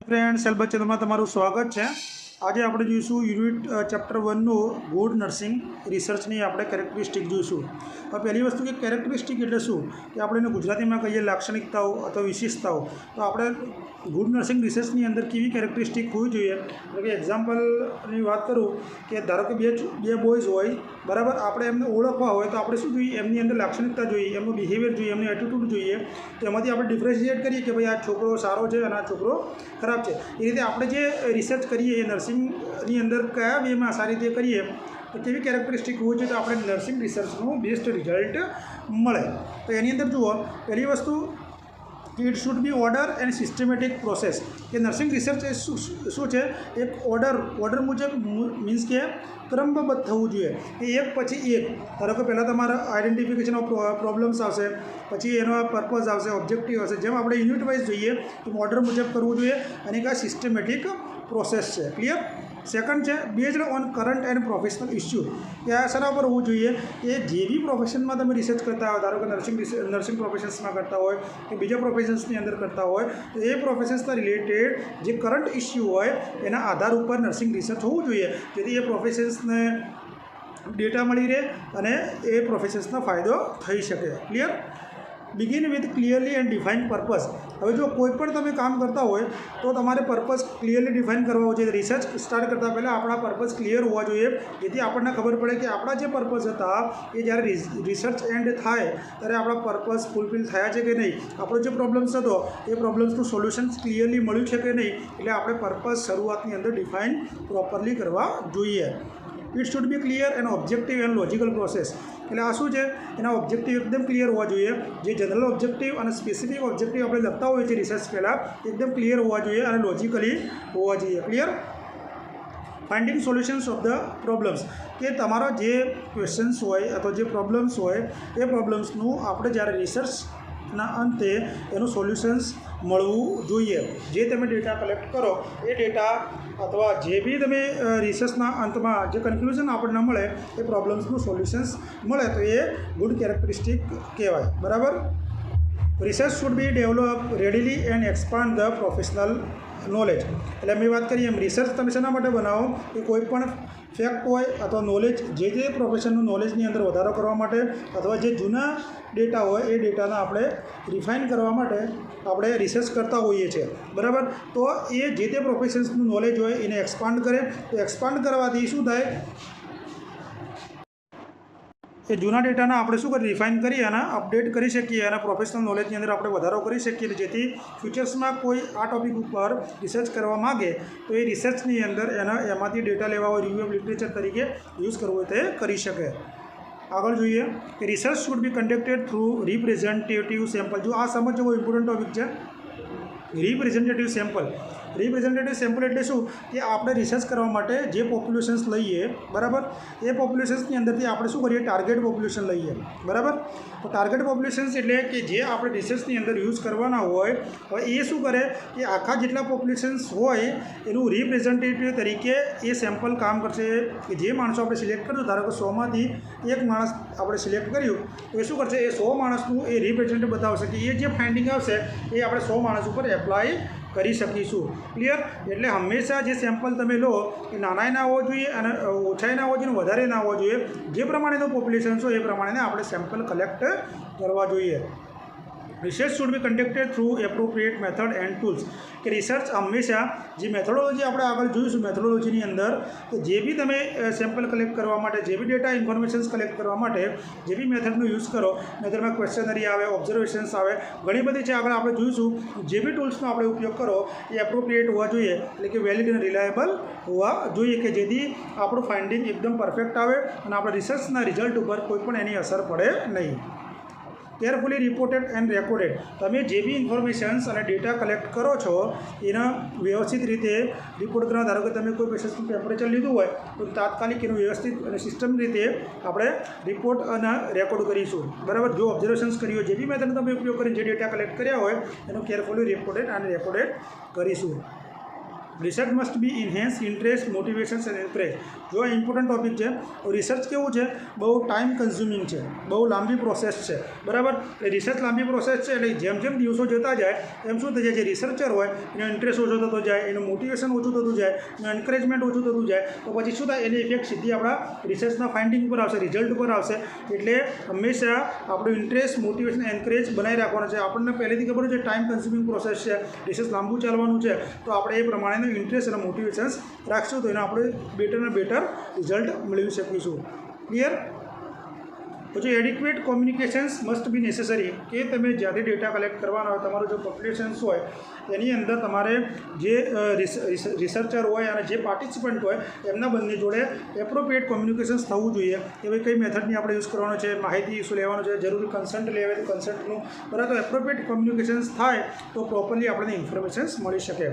Friends self channel में तमारू स्वागत है। आज आप जोईशू यूनिट चैप्टर 1 नो गुड नर्सिंग रिसर्च ની આપણે કેરેક્ટરિસ્ટિક જોઈશું। હવે પહેલી વસ્તુ કે કેરેક્ટરિસ્ટિક એટલે શું કે આપણે એને ગુજરાતીમાં કહીએ લાક્ષણિકતાઓ અથવા વિશેષતાઓ। તો આપણે ગુડ નર્સિંગ રિસર્ચની અંદર કેવી કેરેક્ટરિસ્ટિક હોવી જોઈએ, એટલે કે એક્ઝામ્પલની વાત કરું કે ધારો કે બે બોયઝ હોય બરાબર, આપણે એમને ઓળખવા હોય તો આપણે શું જોઈએ, એમની અંદર લાક્ષણિકતા જોઈએ, એમનું બિહેવિયર જોઈએ, એમની એટીટ્યૂડ જોઈએ। તો એમાંથી આપણે ડિફરન્શિએટ કરીએ કે ભાઈ આ છોકરો સારો છે અને આ છોકરો ખરાબ છે। એ રીતે આપણે જે રિસર્ચ કરીએ એ નર્સિંગની અંદર કયા વેમાં સારી રીતે કરીએ તો કેવી કેરેક્ટરિસ્ટિક હોવી જોઈએ તો આપણે નર્સિંગ રિસર્ચનું બેસ્ટ રિઝલ્ટ મળે। તો એની અંદર જુઓ, પહેલી વસ્તુ it should be order and systematic process, કે નર્સિંગ રિસર્ચ એ શું છે, એક ઓર્ડર મુજબ મીન્સ કે ક્રમબદ્ધ થવું જોઈએ કે એક પછી એક। ધારો કે પહેલાં તમારા આઈડેન્ટિફિકેશન ઓફ પ્રોબ્લેમ્સ આવશે, પછી એનો પર્પઝ આવશે, ઓબ્જેક્ટિવ આવશે, જેમ આપણે યુનિટ વાઇઝ જોઈએ તો ઓર્ડર મુજબ કરવું જોઈએ અને એક આ સિસ્ટમેટિક પ્રોસેસ છે। ક્લિયર? સેકન્ડ છે based on current and professional issue, કે આ શેના પર હોવું જોઈએ કે જે બી પ્રોફેશનમાં તમે રિસર્ચ કરતા હોય, ધારો કે નર્સિંગ પ્રોફેશન્સમાં કરતા હોય કે બીજા પ્રોફેશન્સની અંદર કરતા હોય તો એ પ્રોફેશન્સના રિલેટેડ જે કરંટ ઇસ્યુ હોય એના આધાર ઉપર નર્સિંગ રિસર્ચ હોવું જોઈએ, જેથી એ પ્રોફેશન્સને ડેટા મળી રહે અને એ પ્રોફેશન્સનો ફાયદો થઈ શકે। Clear? Begin with clearly and define purpose. હવે જો કોઈ પણ તમે કામ કરતા હોય તો તમારે પર્પઝ ક્લિયરલી ડિફાઇન કરવા જોઈએ। રિસર્ચ સ્ટાર્ટ કરતાં પહેલાં આપણા પર્પઝ ક્લિયર હોવા જોઈએ, જેથી આપણને ખબર પડે કે આપણા જે પર્પઝ હતા એ જ્યારે રિસર્ચ એન્ડ થાય ત્યારે આપણા પર્પઝ ફૂલફિલ થયા છે કે નહીં, આપણો જે પ્રોબ્લેમ્સ હતો એ પ્રોબ્લેમ્સનું સોલ્યુશન્સ ક્લિયરલી મળ્યું છે કે નહીં, એટલે આપણે પર્પઝ શરૂઆતની અંદર ડિફાઇન પ્રોપરલી કરવા જોઈએ। It should be clear and objective and logical process, એટલે આ શું છે, એના ઓબ્જેક્ટિવ એકદમ ક્લિયર હોવા જોઈએ। જે જનરલ ઓબ્જેક્ટિવ અને સ્પેસિફિક ઓબ્જેક્ટિવ આપણે લખતા હોઈએ છીએ રિસર્ચ પહેલાં એકદમ ક્લિયર હોવા જોઈએ અને લોજિકલી હોવા જોઈએ। Clear? Finding solutions of the problems, કે તમારા જે ક્વેશ્ચન્સ હોય અથવા જે પ્રોબ્લેમ્સ હોય એ પ્રોબ્લેમ્સનું આપણે જ્યારે રિસર્ચના અંતે એનું સોલ્યુશન્સ મળવું જોઈએ। જે તમે ડેટા કલેક્ટ કરો એ ડેટા અથવા જે બી તમે રિસર્ચના અંતમાં જે કન્ક્લુઝન આપણને મળે એ પ્રોબ્લેમ્સનું સોલ્યુશન્સ મળે તો એ ગુડ કેરેક્ટરિસ્ટિક કહેવાય। બરાબર? Research should be develop readily and expand the professional knowledge, એટલે મેં વાત કરી એમ રિસર્ચ તમે શેના માટે બનાવો કે કોઈ પણ ફેક્ટ હોય અથવા નોલેજ જે પ્રોફેશનનું નોલેજની અંદર વધારો કરવા માટે અથવા જે જૂના ડેટા હોય એ ડેટાના આપણે રિફાઇન કરવા માટે આપણે રિસર્ચ કરતા હોઈએ છીએ। બરાબર? તો એ જે તે પ્રોફેશન્સનું નોલેજ હોય એને એક્સપાન્ડ કરે, તો એક્સપાન્ડ કરવાથી શું થાય, એ જૂના ડેટાના આપણે શું કરીએ, રિફાઇન કરી અને અપડેટ કરી શકીએ અને પ્રોફેશનલ નોલેજની અંદર આપણે વધારો કરી શકીએ, જેથી ફ્યુચર્સમાં કોઈ આ ટૉપિક ઉપર રિસર્ચ કરવા માગે તો એ રિસર્ચની અંદર એમાંથી ડેટા લેવા હોય, રિવ્યુ ઓફ લિટરેચર તરીકે યુઝ કરવો હોય તે કરી શકે। આગળ જોઈએ કે research should B conducted through representative sample. જો આ સમજવો ઇમ્પોર્ટન્ટ ટૉપિક છે, રિપ્રેઝેન્ટેટિવ સેમ્પલ એટલે શું કે આપણે રિસર્ચ કરવા માટે જે પોપ્યુલેશન્સ લઈએ બરાબર, એ પોપ્યુલેશન્સની અંદરથી આપણે શું કરીએ, ટાર્ગેટ પોપ્યુલેશન લઈએ। બરાબર? તો ટાર્ગેટ પોપ્યુલેશન્સ એટલે કે જે આપણે રિસર્ચની અંદર યુઝ કરવાના હોય, હવે એ શું કરે કે આખા જેટલા પોપ્યુલેશન્સ હોય એનું રિપ્રેઝેન્ટેટિવ તરીકે એ સેમ્પલ કામ કરશે। કે જે માણસો આપણે સિલેક્ટ કરશું, ધારો કે 100માંથી એક માણસ આપણે સિલેક્ટ કર્યું તો એ શું કરશે, એ 100 માણસનું એ રિપ્રેઝેન્ટેટિવ બતાવશે કે એ જે ફાઇન્ડિંગ આવશે એ આપણે 100 માણસ ઉપર એપ્લાય કરી શકીશું। ક્લિયર? એટલે હંમેશા જે સેમ્પલ તમે લો એ નાનાય ના હોવો જોઈએ અને ઓછાય ના હોવો જોઈએ અને વધારે ના હોવો જોઈએ। જે પ્રમાણેનું પોપ્યુલેશન હોય એ પ્રમાણે આપણે સેમ્પલ કલેક્ટ કરવા જોઈએ। Research should B conducted through appropriate method and tools, કે રિસર્ચ હંમેશા જે મેથોડોલોજી આપણે આગળ જોઈશું મેથોડોલોજીની અંદર, તો જે બી તમે સેમ્પલ કલેક્ટ કરવા માટે, જે બી ડેટા ઇન્ફોર્મેશન્સ કલેક્ટ કરવા માટે જે બી મેથડનો યુઝ કરો, મેથડમાં ક્વેશ્ચનરી આવે, ઓબ્ઝર્વેશન્સ આવે, ઘણી બધી છે, આગળ આપણે જોઈશું। જે બી ટૂલ્સનો આપણે ઉપયોગ કરો એ એપ્રોપ્રિએટ હોવા જોઈએ, એટલે કે વેલિડ અને રિલાયેબલ હોવા જોઈએ, કે જેથી આપણું ફાઇન્ડિંગ એકદમ પરફેક્ટ આવે અને આપણા રિસર્ચના રિઝલ્ટ ઉપર કોઈ પણ એની અસર પડે નહીં। કેરફુલી રિપોર્ટેડ એન્ડ રેકોર્ડેડ, તમે જે બી ઇન્ફોર્મેશન્સ અને ડેટા કલેક્ટ કરો છો એના વ્યવસ્થિત રીતે રિપોર્ટ કરવા। ધારો કે તમે કોઈ પેશન્ટનું ટેમ્પરેચર લીધું હોય તો તાત્કાલિક એનું વ્યવસ્થિત અને સિસ્ટમ રીતે આપણે રિપોર્ટ અને રેકોર્ડ કરીશું। બરાબર? જો ઓબ્ઝર્વેશન્સ કરી હોય, જે બી મેથડનો તમે ઉપયોગ કરીને જે ડેટા કલેક્ટ કર્યા હોય એનું કેરફુલી રિપોર્ટેડ અને રેકોર્ડેડ કરીશું। Research must be enhance interest motivation and encourage. જો આ ઇમ્પોર્ટન્ટ ટોપિક છે. રિસર્ચ કેવું છે, બહુ ટાઈમ કન્ઝ્યુમિંગ છે, બહુ લાંબી પ્રોસેસ છે, બરાબર. એટલે રિસર્ચ લાંબી પ્રોસેસ છે, એટલે જેમ જેમ દિવસો જતા જાય એમ શું થઈ જાય, જે રિસર્ચર હોય એનો ઇન્ટરેસ્ટ ઓછો થતો જાય, એનું મોટિવેશન ઓછું થતું જાય, એનું એન્કરેજમેન્ટ ઓછું થતું જાય, તો પછી શું થાય, એની ઇફેક્ટ સીધી આપણા રિસર્ચના ફાઇન્ડિંગ ઉપર આવશે, રિઝલ્ટ ઉપર આવશે. એટલે હંમેશા આપણું ઇન્ટરેસ્ટ, મોટિવેશન, એન્કરેજ બનાવી રાખવાનું છે. આપણને પહેલેથી ખબર છે ટાઈમ કન્ઝ્યુમિંગ પ્રોસેસ છે, રિસર્ચ લાંબુ ચાલવાનું છે, તો આપણે એ પ્રમાણેનું ઇન્ટરેસ્ટ અને મોટિવેશન્સ રાખશું તો એને આપણે બેટર અને બેટર રિઝલ્ટ મેળવી શકીશું. ક્લિયર? પછી adequate communications must be necessary, કે તમે જ્યાંથી ડેટા કલેક્ટ કરવાના હોય, તમારું જો પોપ્યુલેશન્સ હોય એની અંદર તમારે જે રિસર્ચર હોય અને જે પાર્ટિસિપન્ટ હોય એમના બંને જોડે એપ્રોપ્રિએટ કોમ્યુનિકેશન્સ થવું જોઈએ. કે ભાઈ કઈ મેથડની આપણે યુઝ કરવાનો છે, માહિતી શું લેવાનું છે, જરૂરી કન્સન્ટ લેવાય તો કન્સન્ટનું, બરાબર. તો એપ્રોપ્રિએટ કોમ્યુનિકેશન્સ થાય તો પ્રોપરલી આપણને ઇન્ફોર્મેશન્સ મળી શકે.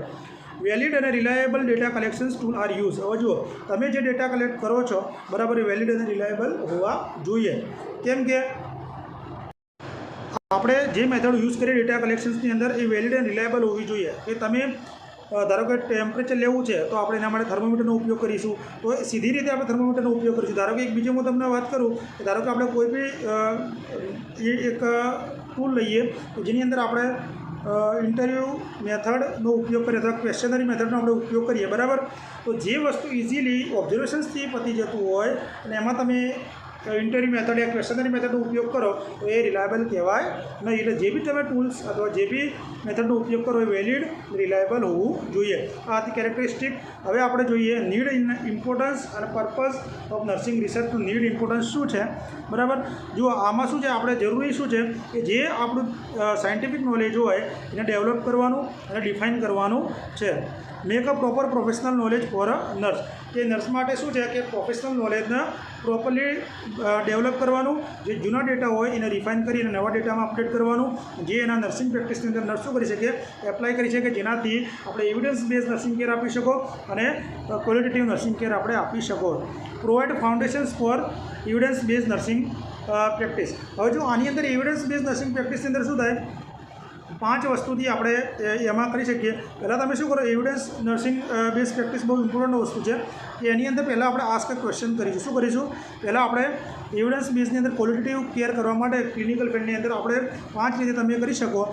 વેલિડ અને reliable data collections tool are use. હવે જુઓ, તમે જે ડેટા કલેક્ટ કરો છો, બરાબર, એ વેલિડ અને રિલાયેબલ હોવા જોઈએ. કેમ કે આપણે જે મેથડ યુઝ કરીએ ડેટા કલેક્શન્સની અંદર એ વેલિડ અને રિલાયેબલ હોવી જોઈએ. કે તમે ધારો કે ટેમ્પરેચર લેવું છે તો આપણે એના માટે થર્મોમીટરનો ઉપયોગ કરીશું, તો સીધી રીતે આપણે થર્મોમીટરનો ઉપયોગ કરીશું. ધારો કે એક બીજું હું તમને વાત કરું કે ધારો કે આપણે કોઈ બી એક ટૂલ લઈએ તો જેની અંદર આપણે ઇન્ટરવ્યૂ મેથડનો ઉપયોગ કરીએ અથવા ક્વેશ્ચનરી મેથડનો આપણે ઉપયોગ કરીએ, બરાબર. તો જે વસ્તુ ઇઝીલી ઓબ્ઝર્વેશન્સથી પતી જતું હોય અને એમાં તમે ઇન્ટરવ્યૂ મેથડ યા ક્વેશ્ચનરી મેથડનો ઉપયોગ કરો તો એ રિલાયેબલ કહેવાય નહીં. એટલે જે બી તમે ટૂલ્સ અથવા જે બી મેથડનો ઉપયોગ કરો એ વેલિડ, રિલાયેબલ હોવું જોઈએ. આ હતી કેરેક્ટરિસ્ટિક. હવે આપણે જોઈએ નીડ, ઇમ્પોર્ટન્સ અને પર્પઝ ઓફ નર્સિંગ રિસર્ચનું. નીડ, ઇમ્પોર્ટન્સ શું છે, બરાબર. જો આમાં શું છે, આપણે જરૂરી શું છે કે જે આપણું સાયન્ટિફિક નોલેજ હોય એને ડેવલપ કરવાનું અને ડિફાઇન કરવાનું છે. Make a proper professional knowledge for a nurse. કે નર્સ માટે શું છે કે પ્રોફેશનલ નોલેજને પ્રોપરલી ડેવલપ કરવાનું, જે જૂના ડેટા હોય એને રિફાઇન કરીને નવા ડેટામાં અપડેટ કરવાનું, જે એના નર્સિંગ પ્રેક્ટિસની અંદર નર્સ શું કરી શકે, એપ્લાય કરી શકે, જેનાથી આપણે એવિડન્સ બેઝ નર્સિંગ કેર આપી શકો અને ક્વોલિટેટિવ નર્સિંગ કેર આપણે આપી શકો. Provide foundations for evidence base nursing practice. હવે જો આની અંદર એવિડન્સ બેઝ નર્સિંગ પ્રેક્ટિસની અંદર શું થાય, 5 વસ્તુથી આપણે એમાં કરી શકીએ. પહેલાં તમે શું કરો, એવિડન્સ નર્સિંગ બેઝ પ્રેક્ટિસ બહુ ઇમ્પોર્ટન્ટ વસ્તુ છે કે એની અંદર પહેલાં આપણે આસ્ક અ ક્વેશ્ચન કરીશું. શું કરીશું, પહેલાં આપણે એવિડન્સ બેઝની અંદર ક્વોલિટેટિવ કેર કરવા માટે ક્લિનિકલ ફિલ્ડની અંદર આપણે 5 રીતે તમે કરી શકો.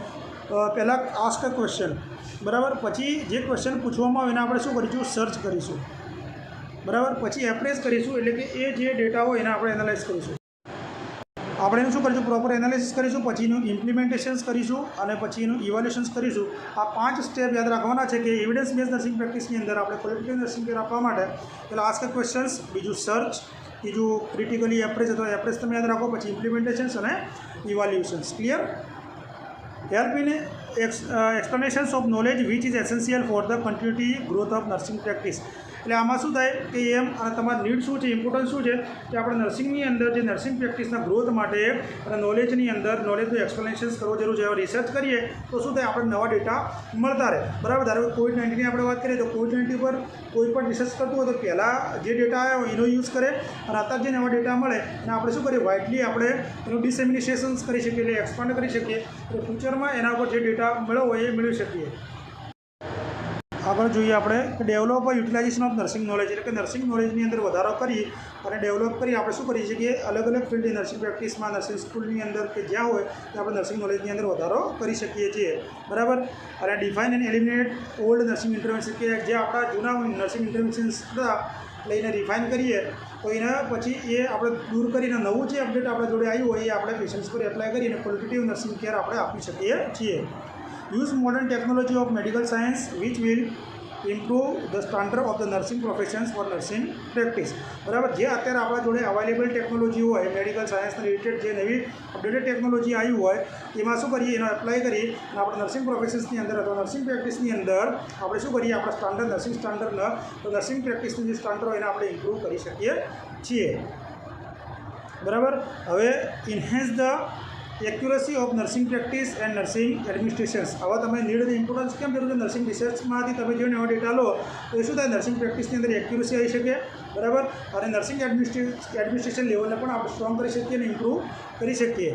પહેલાં આસ્ક અ ક્વેશ્ચન, બરાબર. પછી જે ક્વેશ્ચન પૂછવામાં આવે એને આપણે શું કરીશું, સર્ચ કરીશું, બરાબર. પછી એપ્રેસ કરીશું, એટલે કે એ જે ડેટા હોય એને આપણે એનાલાઇઝ કરીશું. આપણે એનું શું કરીશું, પ્રોપર એનાલિસિસ કરીશું, પછી એનું ઇમ્પ્લિમેન્ટેશન્સ કરીશું અને પછી એનું ઇવેલ્યુએશન્સ કરીશું. આ 5 સ્ટેપ યાદ રાખવાના છે કે એવિડન્સ બેઝ નર્સિંગ પ્રેક્ટિસની અંદર આપણે ક્વોલિટેટિવ નર્સિંગ કેર આપવા માટે પહેલાં આસ્ક ક્વેશ્ચન્સ, બીજું સર્ચ, ત્રીજું ક્રિટિકલી એપ્રેસ અથવા એપ્રેસ તમે યાદ રાખો, પછી ઇમ્પ્લિમેન્ટેશન્સ અને evaluations. Clear? Help in explanations of knowledge which is essential for the continuity growth of nursing practice. એટલે આમાં શું થાય કે એમ અને તમારી નીડ શું છે, ઇમ્પોર્ટન્સ શું છે કે આપણે નર્સિંગની અંદર જે નર્સિંગ પ્રેક્ટિસના ગ્રોથ માટે અને નોલેજની અંદર નોલેજનું એક્સપ્લેનેશન્સ કરવો જરૂર છે. હવે રિસર્ચ કરીએ તો શું થાય, આપણે નવા ડેટા મળતા રહે, બરાબર. ધારો કે COVID-19ની આપણે વાત કરીએ તો COVID-19 પર કોઈ પણ રિસર્ચ કરતું હોય તો પહેલાં જે ડેટા આવ્યો એનો યુઝ કરે અને અત્યારે જે નવા ડેટા મળે અને આપણે શું કરીએ, વાઇડલી આપણે એનું ડિસેમિનેશન્સ કરી શકીએ, એટલે એક્સપાન્ડ કરી શકીએ. એટલે ફ્યુચરમાં એના પર જે ડેટા મળ્યો હોય એ મેળવી શકીએ. આગળ જોઈએ આપણે કે develop utilization of nursing knowledge. એટલે કે નર્સિંગ નોલેજની અંદર વધારો કરી અને ડેવલપ કરી આપણે શું કરી શકીએ, અલગ અલગ ફિલ્ડ નર્સિંગ પ્રેક્ટિસમાં, નર્સિંગ સ્કૂલની અંદર કે જ્યાં હોય ત્યાં આપણે નર્સિંગ નોલેજની અંદર વધારો કરી શકીએ છીએ, બરાબર. અને define and eliminate old nursing intervention, કે જે આપણા જૂના નર્સિંગ ઇન્ટરવેન્શન્સ હતા લઈને રિફાઇન કરીએ તો એના પછી એ આપણે દૂર કરીને નવું જે અપડેટ આપણા જોડે આવ્યું હોય એ આપણે પેશન્ટ્સ પર એપ્લાય કરીને ક્વોલિટેટિવ નર્સિંગ કેર આપણે આપી શકીએ છીએ. Use modern technology of medical science which will improve the standard of the nursing professions for nursing practice. બરાબર. જે અત્યારે આપણા જોડે અવેલેબલ ટેકનોલોજી હોય, મેડિકલ સાયન્સના રિલેટેડ જે નવી અપડેટેડ ટેકનોલોજી આવી હોય એમાં શું કરીએ, એનો એપ્લાય કરી અને આપણે નર્સિંગ પ્રોફેશન્સની અંદર અથવા નર્સિંગ પ્રેક્ટિસની અંદર આપણે શું કરીએ, આપણા સ્ટાન્ડર્ડ નર્સિંગ સ્ટાન્ડર્ડના તો નર્સિંગ પ્રેક્ટિસની જે સ્ટાન્ડર્ડ હોય એને આપણે ઇમ્પ્રૂવ કરી શકીએ છીએ, બરાબર. હવે enhance the accuracy of nursing practice and nursing administrations. હવે તમે નીડ અને ઇમ્પોર્ટન્સ કેમ જરૂર છે, નર્સિંગ રિસર્ચમાંથી તમે જો નવા ડેટા લો તો એ શું થાય, નર્સિંગ પ્રેક્ટિસની અંદર એક્યુરસી આવી શકે, બરાબર. અને નર્સિંગ એડમિનિસ્ટ્રેશન લેવલને પણ આપણે સ્ટ્રોંગ કરી શકીએ અને ઇમ્પ્રૂવ કરી શકીએ.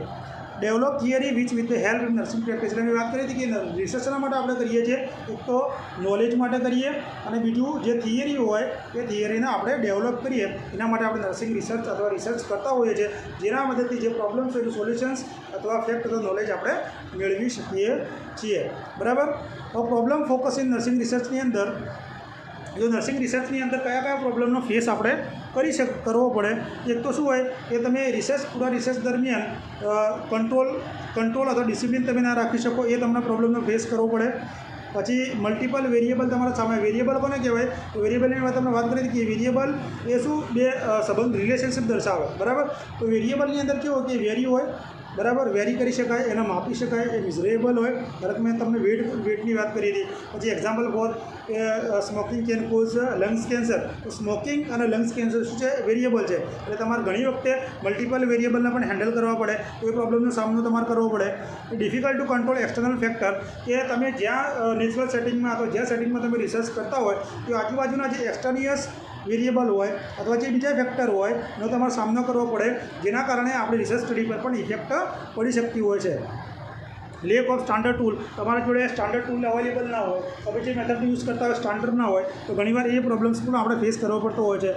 Develop theory which with the help nursing practice. એટલે મેં વાત કરી હતી કે રિસર્ચના માટે આપણે કરીએ છીએ, એક તો નોલેજ માટે કરીએ અને બીજું જે થિયરી હોય એ થિયરીને આપણે ડેવલપ કરીએ. એના માટે આપણે નર્સિંગ રિસર્ચ અથવા રિસર્ચ કરતા હોઈએ છીએ, જેના મદદથી જે પ્રોબ્લેમ્સ હોય એ સોલ્યુશન્સ અથવા ફેક્ટ અથવા નોલેજ આપણે મેળવી શકીએ છીએ. બરાબર. હવે પ્રોબ્લેમ ફોકસ ઇન નર્સિંગ રિસર્ચની અંદર જો નર્સિંગ રિસર્ચની અંદર કયા કયા પ્રોબ્લેમનો ફેસ આપણે કરવો પડે. એક તો શું હોય કે તમે પૂરા રિસર્ચ દરમિયાન કંટ્રોલ અથવા ડિસિપ્લિન તમે ના રાખી શકો, એ તમને પ્રોબ્લેમનો ફેસ કરવો પડે. પછી મલ્ટિપલ વેરિયેબલ તમારા સામે. વેરિયેબલ કોને કહેવાય? તો વેરિયેબલની વાત તમને વાત કરી કે વેરિયેબલ એ શું બે સંબંધ રિલેશનશિપ દર્શાવે. બરાબર. તો વેરિયેબલની અંદર કેવું કે વેરી હોય, બરાબર, વેરી કરી શકાય, એને માપી શકાય, એ મિઝરેબલ હોય. ધારો મેં તમને વેટની વાત કરી હતી. પછી example for smoking can cause lungs cancer. તો સ્મોકિંગ અને લંગ્સ કેન્સર શું છે? વેરિયેબલ છે. એટલે તમારે ઘણી વખતે મલ્ટિપલ વેરિયેબલને પણ હેન્ડલ કરવા પડે, કોઈ પ્રોબ્લેમનો સામનો તમારે કરવો પડે. Difficult to control external factor, કે તમે જ્યાં નેચરલ સેટિંગમાં અથવા જ્યાં સેટિંગમાં તમે રિસર્ચ કરતા હોય તો આજુબાજુના જે એક્સટર્નિયસ વેરિયેબલ હોય અથવા જે બીજા ફેક્ટર હોય એનો તમારે સામનો કરવો પડે, જેના કારણે આપણી રિસર્ચ સ્ટડી પર પણ ઇફેક્ટ પડી શકતી હોય છે. Lack of standard tool. તમારા જોડે સ્ટાન્ડર્ડ ટૂલ અવેલેબલ ના હોય, તમે જે મેથડ યુઝ કરતા હોય સ્ટાન્ડર્ડ ના હોય, તો ઘણીવાર એ પ્રોબ્લેમ્સ પણ આપણે ફેસ કરવો પડતો હોય છે.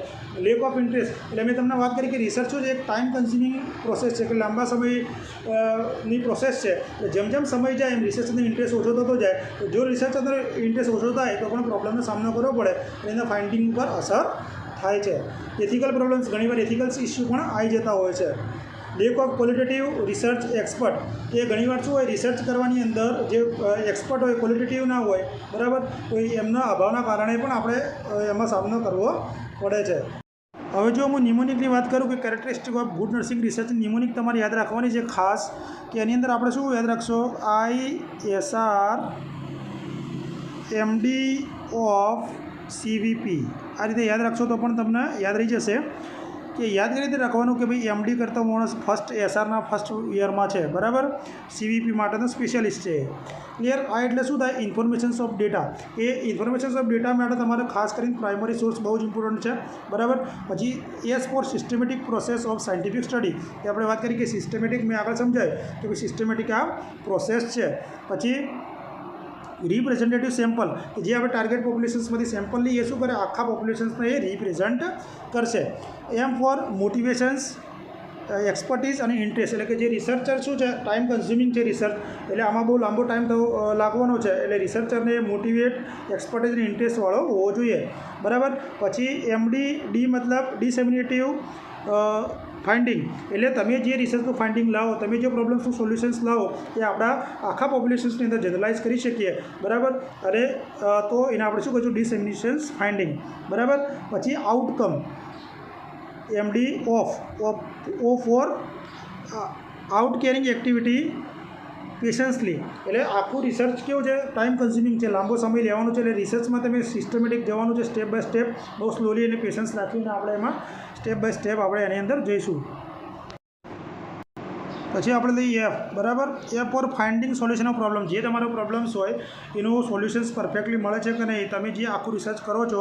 Lack of interest. એટલે મેં તમને વાત કરી કે રિસર્ચ છે એક ટાઈમ કન્ઝ્યુમિંગ પ્રોસેસ છે, કે લાંબા સમયની પ્રોસેસ છે. એટલે જેમ જેમ સમય જાય એમ રિસર્ચનો ઇન્ટરેસ્ટ ઓછો થતો જાય. તો જો રિસર્ચ અંદર ઇન્ટરેસ્ટ ઓછો થાય તો પણ પ્રોબ્લેમનો સામનો કરવો પડે, એના ફાઇન્ડિંગ પર અસર થાય છે. Ethical problems. ઘણીવાર એથિકલ્સ ઇસ્યુ પણ આવી જતા હોય છે. Lack of qualitative research expert. એ ઘણીવાર શું હોય, રિસર્ચ કરવાની અંદર જે એક્સપર્ટ હોય ક્વોલિટેટિવ ના હોય, બરાબર, તો એમના અભાવના કારણે પણ આપણે એમાં સામનો કરવો પડે છે. હવે જો હું નિમોનિકની વાત કરું કે characteristic of good nursing research, mnemonic તમારે યાદ રાખવાની છે ખાસ, કે એની અંદર આપણે શું યાદ રાખશો? ISR MD of CVP. આ રીતે યાદ રાખશો તો પણ તમને યાદ રહી જશે. કે યાદ કરી રીતે રાખવાનું કે ભાઈ MD કરતો માણસ ફર્સ્ટ SRના ફર્સ્ટ યરમાં છે, બરાબર, CVP માટેનો સ્પેશિયાલિસ્ટ છે. ક્લિયર. આ એટલે શું થાય? Informations of data. A informations of data માટે તમારે ખાસ કરીને પ્રાઇમરી સોર્સ બહુ જ ઇમ્પોર્ટન્ટ છે, બરાબર. પછી S for systematic process of scientific study. એ આપણે વાત કરી કે સિસ્ટમેટિક, મેં આગળ સમજાય કે ભાઈ સિસ્ટમેટિક આ પ્રોસેસ છે. પછી રિપ્રેઝેન્ટેટિવ સેમ્પલ, કે જે આપણે ટાર્ગેટ પોપ્યુલેશન્સમાંથી સેમ્પલ લઈએ, શું કરે? આખા પોપ્યુલેશન્સને એ રિપ્રેઝન્ટ કરશે. M ફોર મોટિવેશન્સ, એક્સપર્ટીઝ અને ઇન્ટરેસ્ટ. એટલે કે જે રિસર્ચર શું છે, ટાઈમ કન્ઝ્યુમિંગ છે રિસર્ચ, એટલે આમાં બહુ લાંબો ટાઈમ તો લાગવાનો છે, એટલે રિસર્ચરને મોટિવેટ, એક્સપર્ટીઝ અને ઇન્ટરેસ્ટવાળો હોવો જોઈએ, બરાબર. પછી MD મતલબ ડિસેમિનેટિવ ફાઇન્ડિંગ. એટલે તમે જે રિસર્ચનું ફાઇન્ડિંગ લાવો, તમે જે પ્રોબ્લેમ્સનું સોલ્યુશન્સ લાવો, એ આપણા આખા પોપ્યુલેશન્સની અંદર જનરલાઇઝ કરી શકીએ, બરાબર. અને તો એને આપણે શું કહીશું? ડિસેમિનેશન્સ ફાઇન્ડિંગ, બરાબર. પછી outcome. MD of for out caring activity patiently. એટલે આખું રિસર્ચ કેવું છે? ટાઈમ કન્ઝ્યુમિંગ છે, લાંબો સમય લેવાનો છે. એટલે રિસર્ચમાં તમે સિસ્ટમેટિક જવાનું છે, સ્ટેપ બાય સ્ટેપ, બહુ સ્લોલી અને પેશન્સ રાખીને આપણે એમાં સ્ટેપ બાય સ્ટેપ આપણે એની અંદર જઈશું. પછી આપણે લઈએ F, બરાબર. F for finding solution of problem. જે તમારો પ્રોબ્લેમ્સ હોય એનું સોલ્યુશન્સ પરફેક્ટલી મળે છે કે નહીં, તમે જે આખું રિસર્ચ કરો છો,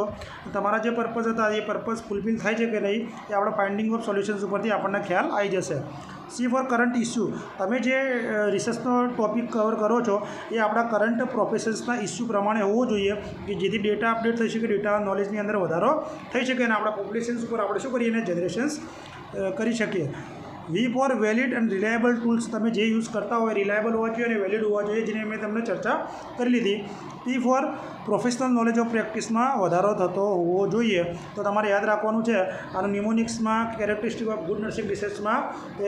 તમારા જે પર્પઝ હતા એ પર્પઝ ફૂલફિલ થાય છે કે નહીં, એ આપણે ફાઇન્ડિંગ ઓફ સોલ્યુશન્સ ઉપરથી આપણને ખ્યાલ આવી જશે. C for current issue. તમે જે રિસર્ચનો ટોપિક કવર કરો છો એ આપણા કરંટ પ્રોફેશન્સના ઇસ્યુ પ્રમાણે હોવો જોઈએ, કે જેથી ડેટા અપડેટ થઈ શકે, ડેટા નોલેજની અંદર વધારો થઈ શકે અને આપણા પોપ્યુલેશન્સ ઉપર આપણે શું કરીએ? જનરેશન્સ કરી શકીએ. V for valid and reliable tools. તમે જે યુઝ કરતા હોય રિલાયબલ હોવા જોઈએ અને વેલિડ હોવા જોઈએ, જેની મેં તમને ચર્ચા કરી લીધી. P four professional knowledge of પ્રેક્ટિસમાં વધારો થતો હોવો જોઈએ. તો તમારે યાદ રાખવાનું છે આનું નિમોનિક્સમાં કેરેક્ટરિસ્ટિક ઓફ ગુડ નર્સિંગ રિસર્ચમાં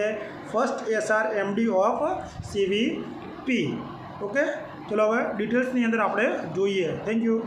એ first SR MD of CVP. Okay, ચલો હવે ડિટેલ્સની અંદર આપણે જોઈએ. Thank you.